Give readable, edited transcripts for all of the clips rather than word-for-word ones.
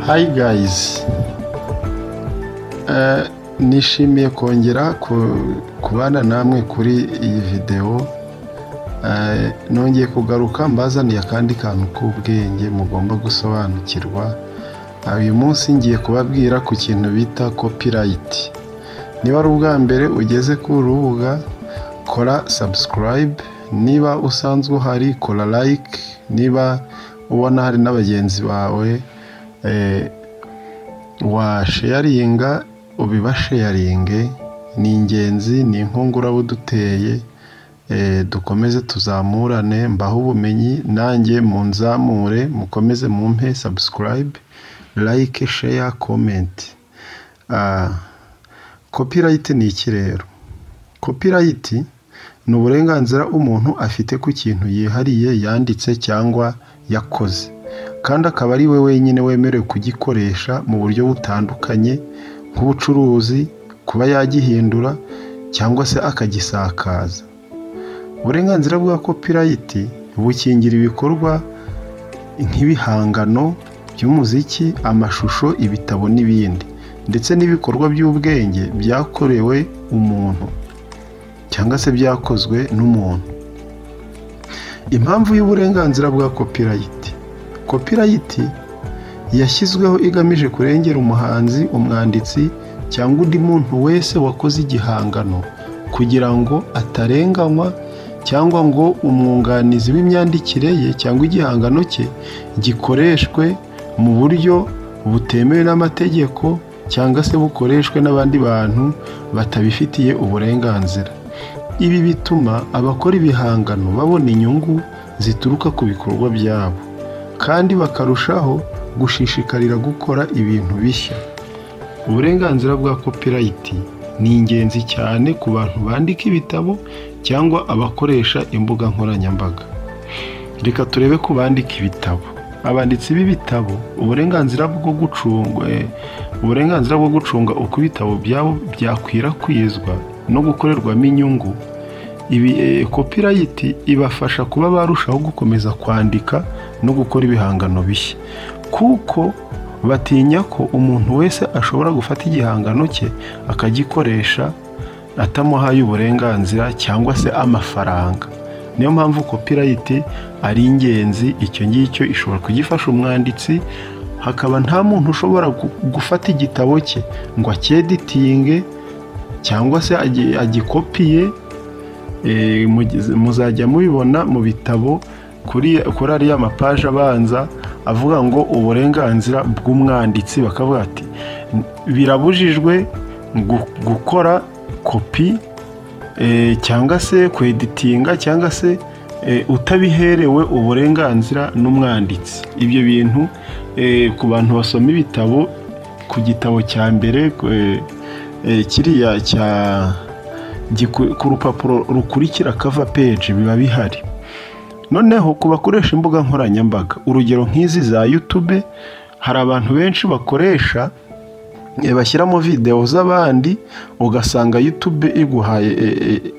Hi guys, nishimiye kongera kubana namwe kuri iyi video. Nongeye kugaruka mbazaniye akandi kantu k'ubwenge mugomba gusobanukirwa. Uyu munsi ngiye kubabwira ku kintu bita copyright. Niba ari ubwa mbere ugeze ku rubuga, kora subscribe. Niba usanzwe uhari, kora like. Niba ubona hari n'abagenzi bawe wa sharinga, ubibasharinge. Ni ingenzi, ni inkungurabo duteye. Dukomeze tuzamurane, mbaho ubumenyi, nanjye munzamure, mukomeze mumpe subscribe, like, share, comment. Copyright ni iki rero? Copyright ni uburenganzira umuntu afite ku kintu yihariye yanditse cyangwa yakoze, kandi akaba ari we wenyine wemerewe kugikoresha mu buryo butandukanye, nk'ubucuruzi, kuba yagihindura cyangwa se akagisakaza. Uburenganzira bwa copyright bukingira ibikorwa nk'ibihangano by'umuziki, amashusho, ibitabo n'ibindi, ndetse n'ibikorwa by'ubwenge byakorewe umuntu cyangwa se byakozwe n'umuntu. Impamvu y'uburenganzira bwa copyright yashyizweho igamije kurengera umuhanzi, umwanditsi cyangwa undi muntu wese wakoze igihangano, kugira ngo atarenganywa cyangwa ngo umwunganizi w'imyandikire ye cyangwa igihangano cye gikoreshwe mu buryo butemewe n'amategeko cyangwa se bukoreshwe n'abandi bantu batabifitiye uburenganzira. Ibi bituma abakora ibihangano babona inyungu zituruka ku bikorwa byabo, kandi bakarushaho gushishikarira gukora ibintu bishya. Uburenganzira bwa copyright ni ingenzi cyane ku bantu bandika ibitabo cyangwa abakoresha imbuga nkoranyambaga. Reka turebe ku bandika ibitabo. Abanditsi b'ibitabo, uburenganzira bwo gucunga uko ibitabo byabo byakwirakwizwa no gukorerwamo inyungu. Copyright ibafasha kuba barushaho gukomeza kwandika no gukora ibihangano bishya, kuko batinya ko umuntu wese ashobora gufata igihangano cye akagikoresha atamuhaye uburenganzira cyangwa se amafaranga. Niyo mpamvu copyright ari ingenzi. Icyo ngicyo ishobora kugifasha umwanditsi, hakaba nta muntu ushobora gufata igitabo cye ngo acyeditinge cyangwa se agikopiye. Muzajya mubibona mu bitabo kuri ariya mapaje abanza avuga ngo uburenganzira bw'umwanditsi, bakavuga ati birabujijwe gukora kopi cyangwa se kweditinga cyangwa se utabiherewe uburenganzira n'umwanditsi. Ibyo bintu ku bantu basoma ibitabo, ku gitabo cya mbere kiriya ku rupapuro rukurikira cover page biba bihari. Noneho ku bakoresha imbuga nkoranyambaga, urugero nk'izi za YouTube, hari abantu benshi bakoresha bashyiramo video z'abandi, ugasanga YouTube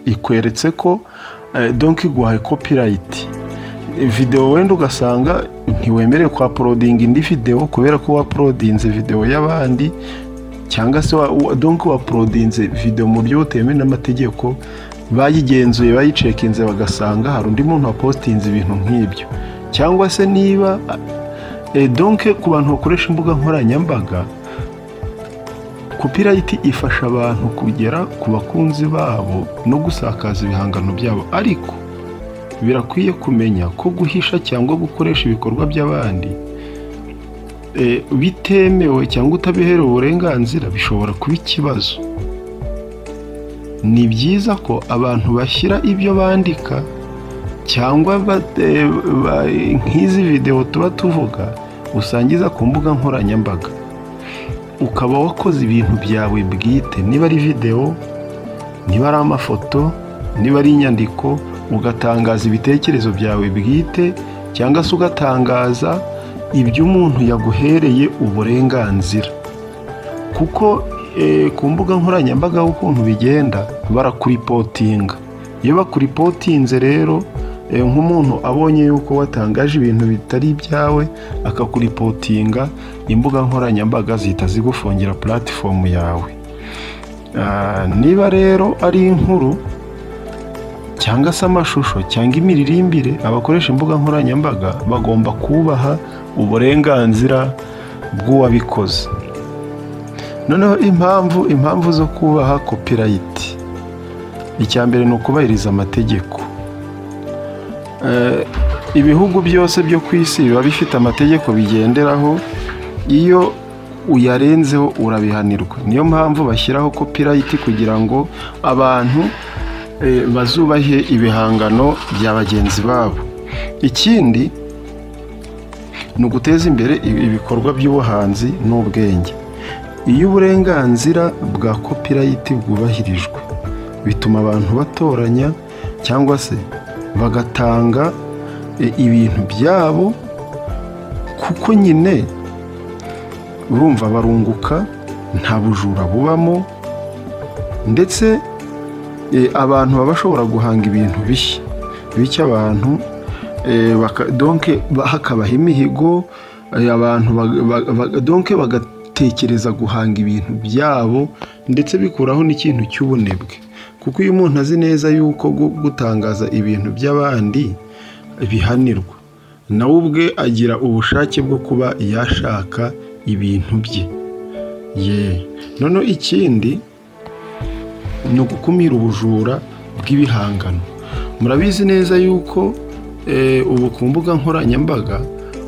ikweretse ko donc iguhaye copyright. Video wenda ugasanga ntiwemerewe kwa uploading indi video kubera ko uploadinze video y'abandi, cyangwa se donc uploadinze video mu buryo butemewe n'amategeko. Bayigenzuye, bayicekinze, bagasanga hari undi muntu wapostinze ibintu nk'ibyo. Cyangwa se niba donc ku bantu bakoresha imbuga nkoranyambaga, copyright ifasha abantu kugera ku bakunzi babo no gusakaza ibihangano byabo, ariko birakwiye kumenya ko guhisha cyangwa gukoresha ibikorwa by'abandi bitemewe cyangwa utabiherewe uburenganzira bishobora kuba ikibazo. Ni byiza ko abantu bashyira ibyo bandika cyangwa nk'izi video tuba tuvuga usangiza ku mbuga nkoranyambaga, ukaba wakoze ibintu byawe bwite, niba ari video, niba ari amafoto, niba ari inyandiko, ugatangaza ibitekerezo byawe bwite, cyangwa se ugatangaza ibyo umuntu yaguhereye uburenganzira. Kuko ku mbuga nkoranyambaga ukuntu bigenda, barakuripotinga. Iyo bakuripotinze rero nk'umuntu abonye yuko watangaje ibintu bitari ibyawe akakuripotinga, imbuga nkoranyambaga zihita zigufungira platform yawe. Niba rero ari inkuru cyangwa se amashusho cyangwa imiririmbire, abakoresha imbuga nkoranyambaga bagomba kubaha uburenganzira bw'uwabikoze. Noneho impamvu zo kubaha copyright, icya mbere ni ukubahiriza amategeko. Ibihugu byose byo ku isi biba bifite amategeko bigenderaho, iyo uyarenzeho urabihanirwa. Niyo mpamvu bashyiraho copyright kugira ngo abantu bazubahe ibihangano bya bagenzi babo. Ikindi ni uguteza imbere ibikorwa by'ubuhanzi n'ubwenge. Iyo uburenganzira bwa copyright bwubahirijwe, bituma abantu batoranya cyangwa se bagatanga ibintu byabo, kuko nyine urumva barunguka, nta bujura bubamo, ndetse abantu baba bashobora guhanga ibintu bishya abantu, donc hakabaho imihigo, abantu donc bagatekereza guhanga ibintu byabo, ndetse bikuraho n'ikintu cy'ubunebwe. Kuko iyo umuntu azi neza yuko gutangaza ibintu by'abandi bihanirwa, nawe ubwe agira ubushake bwo kuba yashaka ibintu bye. Noneho ikindi ni ugukumira ubujura bw'ibihangano. Murabizi neza yuko ubu ku mbuga nkoranyambaga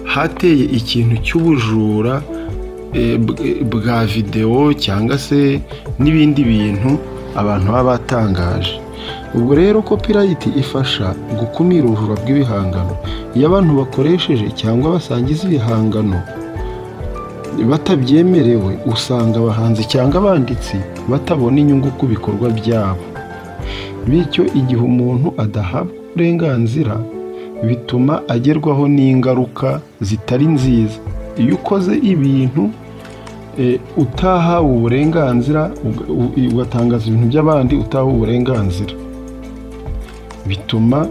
hateye ikintu cy'ubujura bwa videwo cyangwa se n'ibindi bintu abantu baba batangaje. Ubwo rero copyright ifasha gukumira ubujura bw'ibihangano. Iyo abantu bakoresheje cyangwa basangiza ibihangano batabyemerewe, usanga abahanzi cyangwa abanditsi batabona inyungu ku bikorwa byabo. Bityo igihe umuntu adahabwa uburenganzira, bituma agerwaho n'ingaruka zitari nziza. Iyo ukoze ibintu utahawe uburenganzira, ugatangaza ibintu by'abandi utahawe uburenganzira, bituma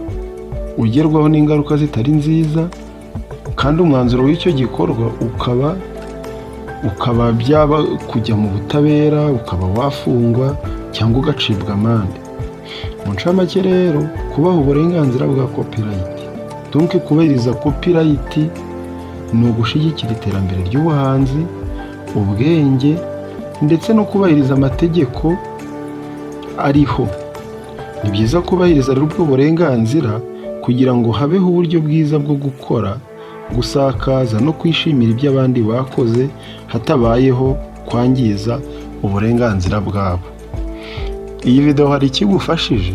ugerwaho n'ingaruka zitari nziza, kandi umwanzuro w'icyo gikorwa ukaba byaba kujya mu butabera, ukaba wafungwa cyangwa ugacibwa amande. Mu ncamake rero, kubaha uburenganzira bwa copyright, donc kubahiriza copyright ni ugushyigikira iterambere ry'ubuhanzi, ubwenge, ndetse no kubahiriza amategeko ariho. Ni byiza kubahiriza rero ubwo burenganzira kugira ngo habeho uburyo bwiza bwo gukora, gusakaza no kwishimira ibyo abandi bakoze, hatabayeho kwangiza uburenganzira bwabo. Iyi video hari ikigufashije?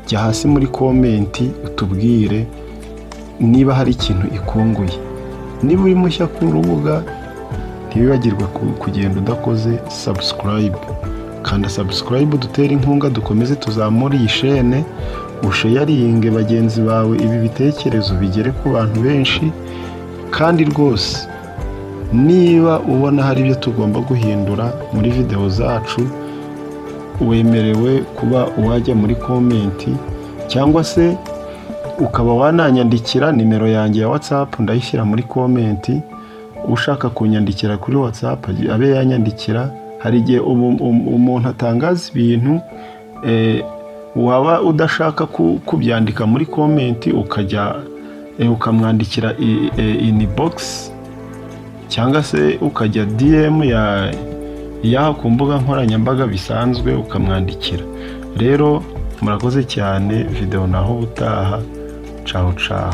Jya hasi muri komenti utubwire niba hari ikintu ikunguye. Niba uri mushya ku rubuga, ntibibagirwe kugenda udakoze subscribe. Kanda subscribe dutere inkunga, dukomeze tuzamure iyi chaîne, usharinge bagenzi bawe ibi bitekerezo bigere ku bantu benshi. Kandi rwose niba ubona hari ibyo tugomba guhindura muri video zacu, wemerewe kuba wajya muri komenti, cyangwa se ukaba wananyandikira. Nimero yanjye ya WhatsApp ndayishyira muri komenti. Ushaka kunyandikira kuri WhatsApp abe yanyandikira. Hari igihe umuntu atangaza ibintu waba udashaka kubyandika muri komenti, ukajya ukamwandikira inbox, cyangwa se ukajya DM yaha ku mbuga nkoranyambaga bisanzwe ukamwandikira. Rero murakoze cyane, video naho ubutaha. Ciao ciao.